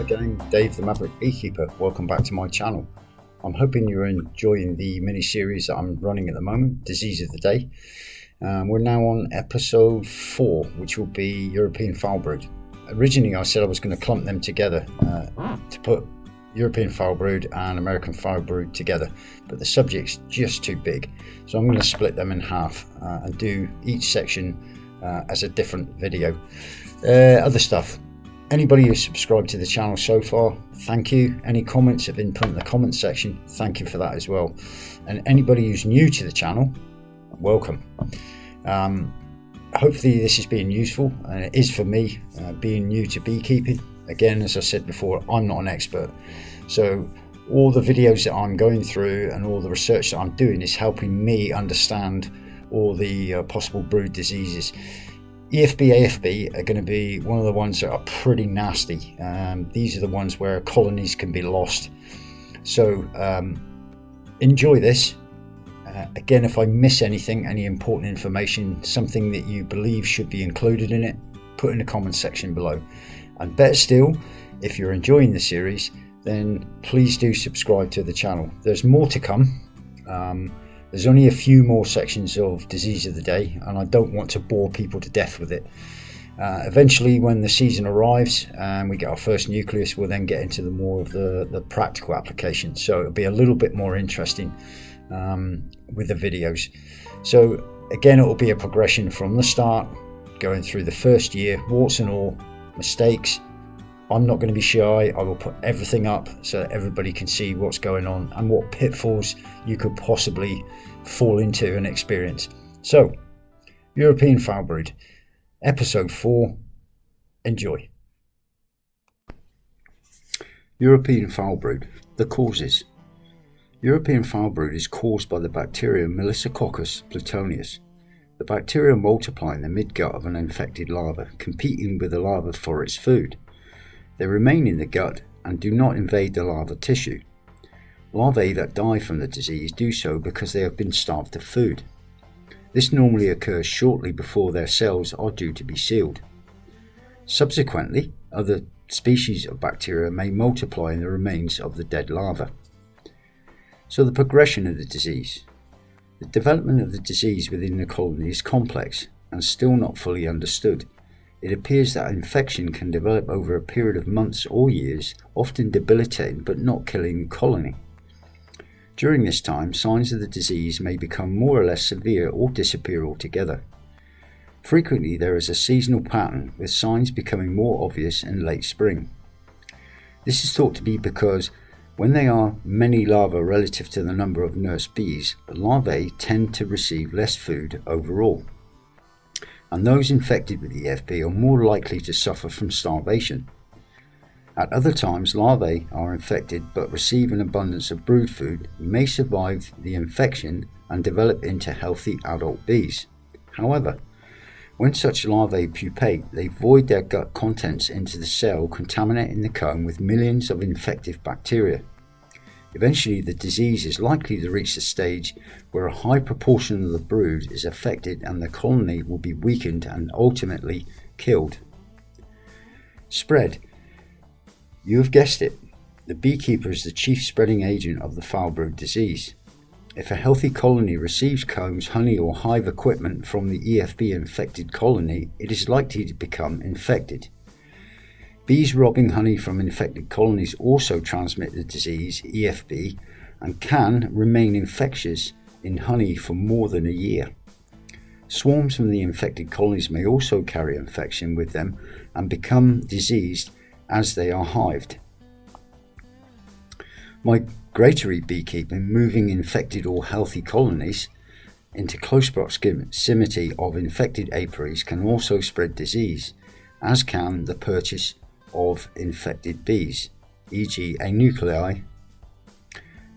Hi gang, Dave the Maverick Beekeeper. Welcome back to my channel. I'm hoping you're enjoying the mini-series that I'm running at the moment, Disease of the Day. We're now on episode 4, which will be European Filebrood. Originally I said I was going to clump them together to put European Filebrood and American Firebrood together, but the subject's just too big. So I'm going to split them in half and do each section as a different video. Other stuff. Anybody who's subscribed to the channel so far, thank you. Any comments have been put in the comment section, thank you for that as well. And anybody who's new to the channel, welcome. Hopefully this is being useful, and it is for me, being new to beekeeping. Again, as I said before, I'm not an expert. So all the videos that I'm going through and all the research that I'm doing is helping me understand all the possible brood diseases. EFB, AFB are going to be one of the ones that are pretty nasty. These are the ones where colonies can be lost. So enjoy this. Again, if I miss anything, any important information, something that you believe should be included in it, put in the comment section below. And better still, if you're enjoying the series, then please do subscribe to the channel. There's more to come. There's only a few more sections of Disease of the Day, and I don't want to bore people to death with it. Eventually, when the season arrives and we get our first nucleus, we'll then get into the more of the practical application. So it'll be a little bit more interesting with the videos. So again, it will be a progression from the start, going through the first year, warts and all, mistakes. I'm not going to be shy. I will put everything up so that everybody can see what's going on and what pitfalls you could possibly fall into and experience. So, European Filebrood, episode 4. Enjoy. European Filebrood, the causes. European Filebrood is caused by the bacterium Melissococcus plutonius. The bacteria multiply in the midgut of an infected larva, competing with the larva for its food. They remain in the gut and do not invade the larva tissue. Larvae that die from the disease do so because they have been starved of food. This normally occurs shortly before their cells are due to be sealed. Subsequently, other species of bacteria may multiply in the remains of the dead larva. So the progression of the disease. The development of the disease within the colony is complex and still not fully understood. It appears that infection can develop over a period of months or years, often debilitating but not killing the colony. During this time, signs of the disease may become more or less severe or disappear altogether. Frequently, there is a seasonal pattern, with signs becoming more obvious in late spring. This is thought to be because when there are many larvae relative to the number of nurse bees, the larvae tend to receive less food overall. And those infected with EFB are more likely to suffer from starvation. At other times, larvae are infected but receive an abundance of brood food, may survive the infection and develop into healthy adult bees. However, when such larvae pupate, they void their gut contents into the cell, contaminating the comb with millions of infective bacteria. Eventually, the disease is likely to reach the stage where a high proportion of the brood is affected and the colony will be weakened and ultimately killed. Spread. You have guessed it. The beekeeper is the chief spreading agent of the Filebrood disease. If a healthy colony receives combs, honey or hive equipment from the EFB infected colony, it is likely to become infected. Bees robbing honey from infected colonies also transmit the disease, EFB, and can remain infectious in honey for more than a year. Swarms from the infected colonies may also carry infection with them and become diseased as they are hived. Migratory beekeeping, moving infected or healthy colonies into close proximity of infected apiaries, can also spread disease, as can the purchase of infected bees, e.g. a nuclei.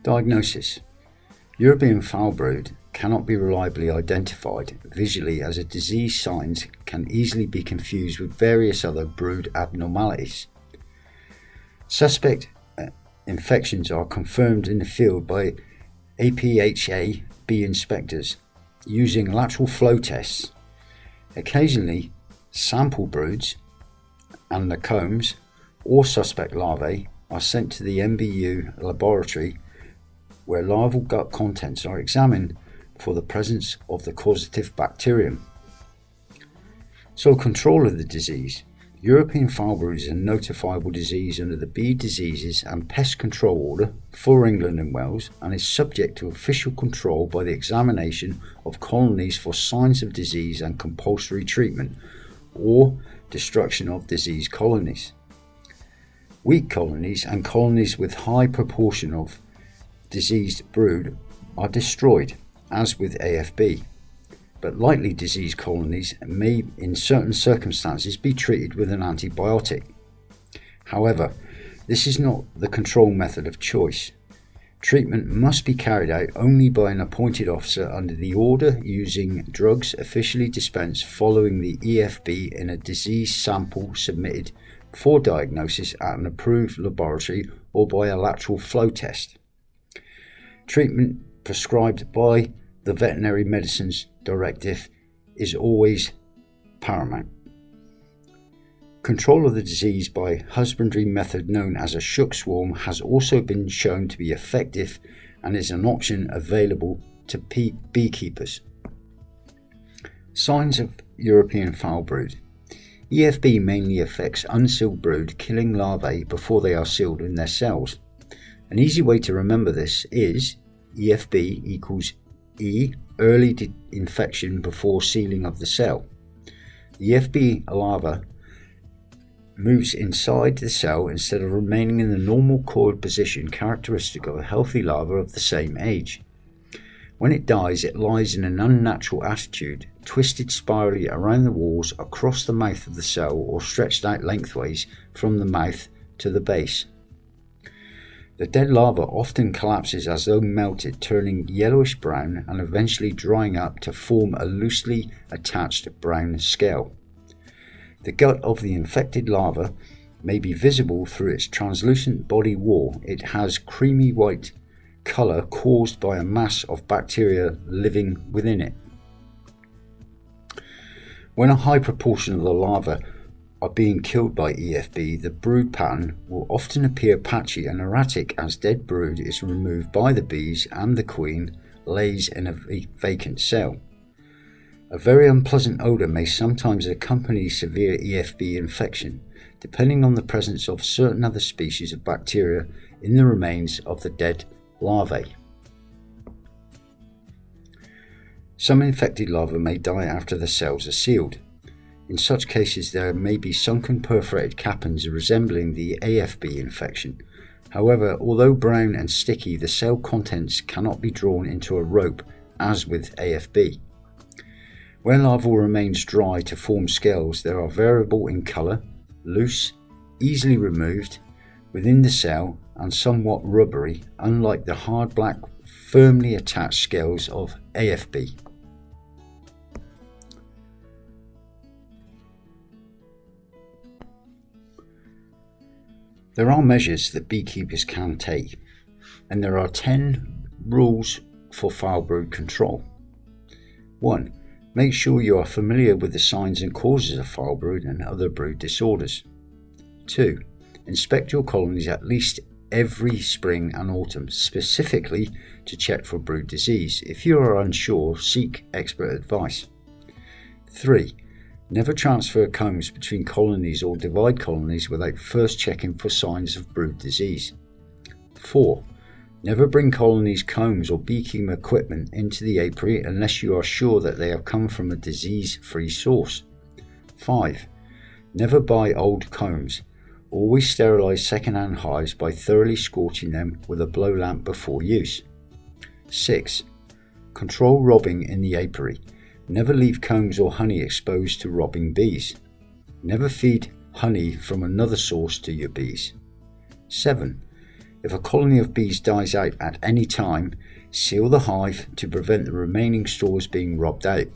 Diagnosis. European Filebrood cannot be reliably identified visually, as a disease signs can easily be confused with various other brood abnormalities. Suspect infections are confirmed in the field by APHA bee inspectors using lateral flow tests. Occasionally, sample broods and the combs All suspect larvae are sent to the MBU laboratory, where larval gut contents are examined for the presence of the causative bacterium. So, control of the disease. European Filebrood is a notifiable disease under the Bee Diseases and Pest Control Order for England and Wales, and is subject to official control by the examination of colonies for signs of disease and compulsory treatment or destruction of diseased colonies. Weak colonies and colonies with high proportion of diseased brood are destroyed, as with AFB. But lightly diseased colonies may, in certain circumstances, be treated with an antibiotic. However, this is not the control method of choice. Treatment must be carried out only by an appointed officer under the order, using drugs officially dispensed following the EFB in a disease sample submitted for diagnosis at an approved laboratory or by a lateral flow test. Treatment prescribed by the Veterinary Medicines Directive is always paramount. Control of the disease by husbandry method known as a shook swarm has also been shown to be effective and is an option available to beekeepers. Signs of European Filebrood. EFB mainly affects unsealed brood, killing larvae before they are sealed in their cells. An easy way to remember this is EFB equals E, early infection before sealing of the cell. The EFB larva moves inside the cell instead of remaining in the normal coiled position characteristic of a healthy larva of the same age. When it dies, it lies in an unnatural attitude, twisted spirally around the walls across the mouth of the cell or stretched out lengthways from the mouth to the base. The dead larva often collapses as though melted, turning yellowish brown and eventually drying up to form a loosely attached brown scale. The gut of the infected larva may be visible through its translucent body wall. It has creamy white colour caused by a mass of bacteria living within it. When a high proportion of the larvae are being killed by EFB, the brood pattern will often appear patchy and erratic as dead brood is removed by the bees and the queen lays in a vacant cell. A very unpleasant odour may sometimes accompany severe EFB infection, depending on the presence of certain other species of bacteria in the remains of the dead larvae. Some infected larvae may die after the cells are sealed. In such cases, there may be sunken perforated capons resembling the AFB infection. However, although brown and sticky, the cell contents cannot be drawn into a rope as with AFB. When larval remains dry to form scales, they are variable in colour, loose, easily removed within the cell, and somewhat rubbery, unlike the hard black, firmly attached scales of AFB. There are measures that beekeepers can take, and there are 10 rules for Firebrood control. 1. Make sure you are familiar with the signs and causes of Firebrood and other brood disorders. 2. Inspect your colonies at least every spring and autumn, specifically to check for brood disease. If you are unsure, seek expert advice. 3. Never transfer combs between colonies or divide colonies without first checking for signs of brood disease. 4. Never bring colonies, combs or beekeeping equipment into the apiary unless you are sure that they have come from a disease-free source. 5. Never buy old combs. Always sterilise second-hand hives by thoroughly scorching them with a blow lamp before use. 6. Control robbing in the apiary. Never leave combs or honey exposed to robbing bees. Never feed honey from another source to your bees. 7. If a colony of bees dies out at any time, seal the hive to prevent the remaining stores being robbed out,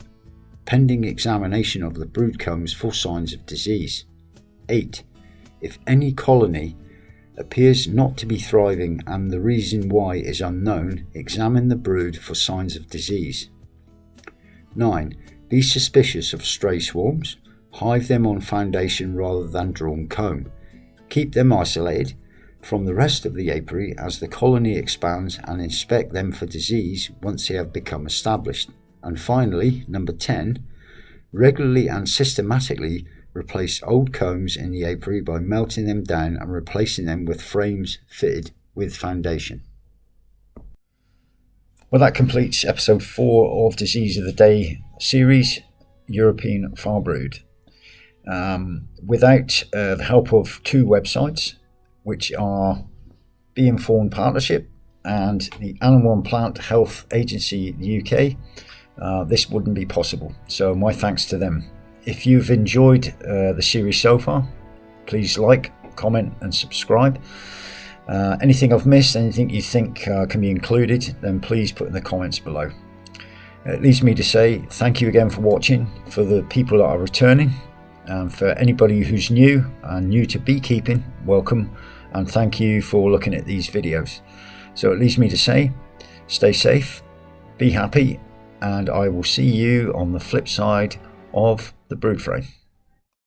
pending examination of the brood combs for signs of disease. 8. If any colony appears not to be thriving and the reason why is unknown, examine the brood for signs of disease. 9. Be suspicious of stray swarms. Hive them on foundation rather than drawn comb. Keep them isolated from the rest of the apiary as the colony expands, and inspect them for disease once they have become established. And finally, number 10, regularly and systematically replace old combs in the apiary by melting them down and replacing them with frames fitted with foundation. Well, that completes episode 4 of Disease of the Day series, European Firebrood. Without the help of 2 websites, which are Be Informed Partnership and the Animal and Plant Health Agency UK, this wouldn't be possible. So my thanks to them. If you've enjoyed the series so far, please like, comment and subscribe. Anything I've missed, anything you think can be included, then please put in the comments below. It leaves me to say thank you again for watching. For the people that are returning, and for anybody who's new to beekeeping, welcome, and thank you for looking at these videos. So it leaves me to say, stay safe, be happy, and I will see you on the flip side of the brood frame.